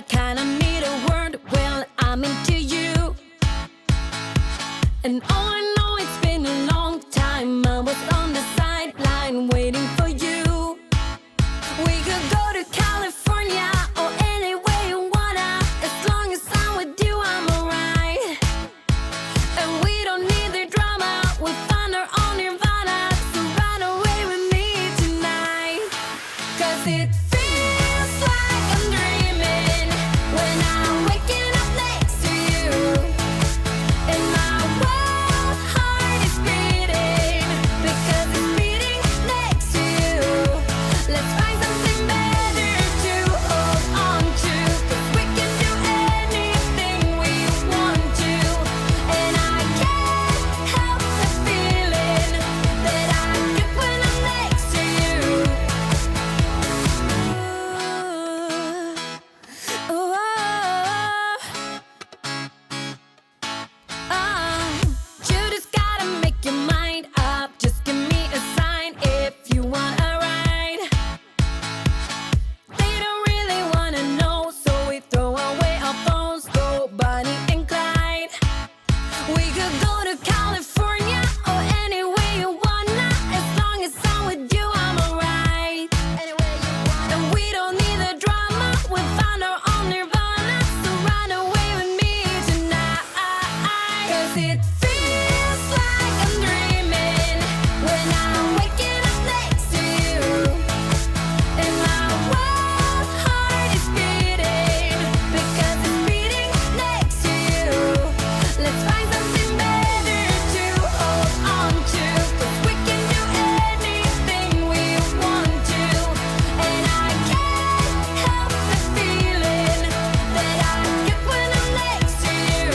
I kinda need a word. Well, I'm into you. And all I know, it's been a long time. I was on the sideline waiting for you. We could go to California or anywhere you wanna. As long as I'm with you, I'm alright. And we don't need the drama. We found our own nirvana. So run away with me tonight. 'Cause it feels like I'm dreaming when I'm waking up next to you. And my wild heart is beating because it's beating next to you. Let's find something better to hold on to. 'Cause we can do anything we want to. And I can't help the feeling that I get when I'm next to you. Ooh, you just gotta make your mind up. Just give me a sign if you want a ride. They don't really wanna know, so we throw away our phones, go Bonnie and Clyde. We could go to California or anywhere you wanna. As long as I'm with you, I'm alright. And we don't need the drama. We found our own nirvana. So run away with me tonight. 'Cause it feels like I'm dreaming when I'm waking up next to you. And my wild heart is beating because it's beating next to you. Let's find something better to hold on to. 'Cause we can do anything we want to. And I can't help the feeling that I get when I'm next to you.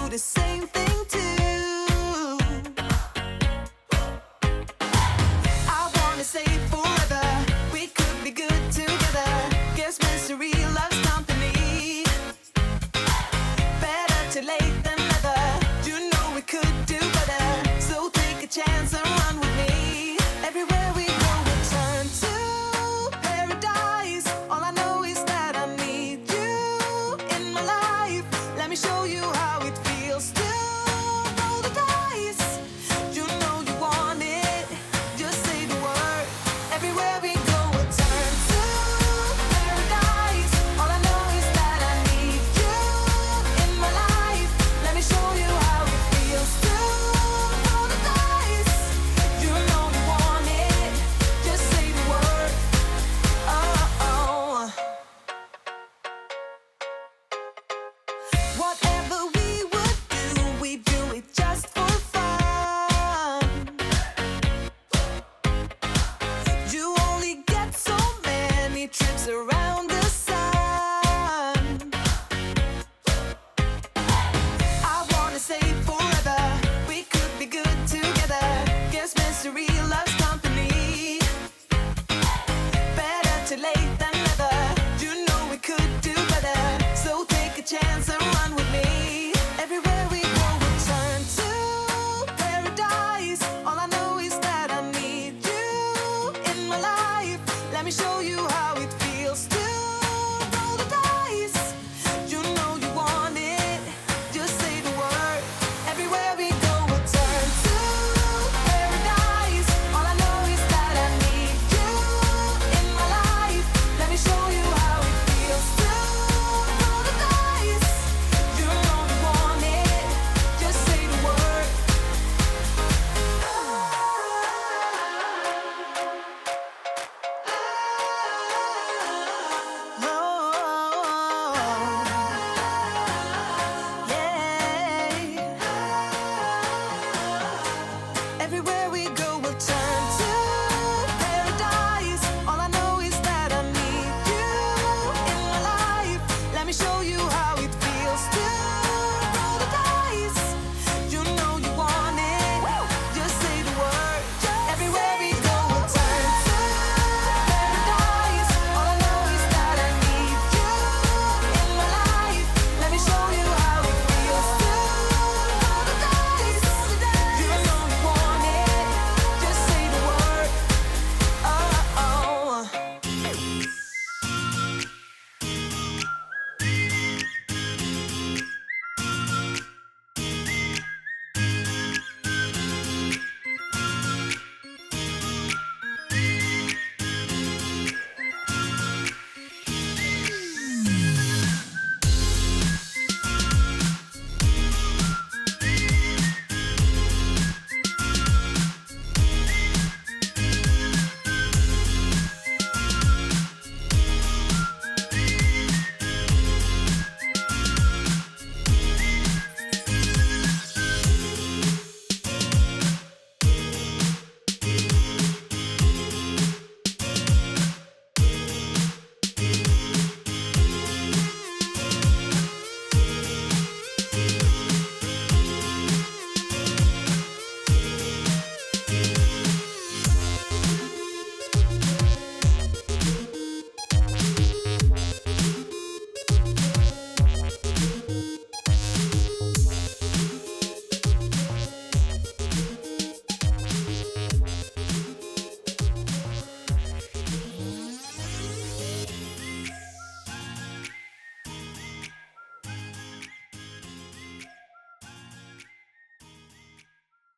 the same thing too. I wanna say forever, we could be good together. Guess misery loves company. Better too late than never. You know we could do better. So take a chance and run with me. Everywhere we go, we turn to paradise. All I know is that I need you in my life. Let me show you how it feels.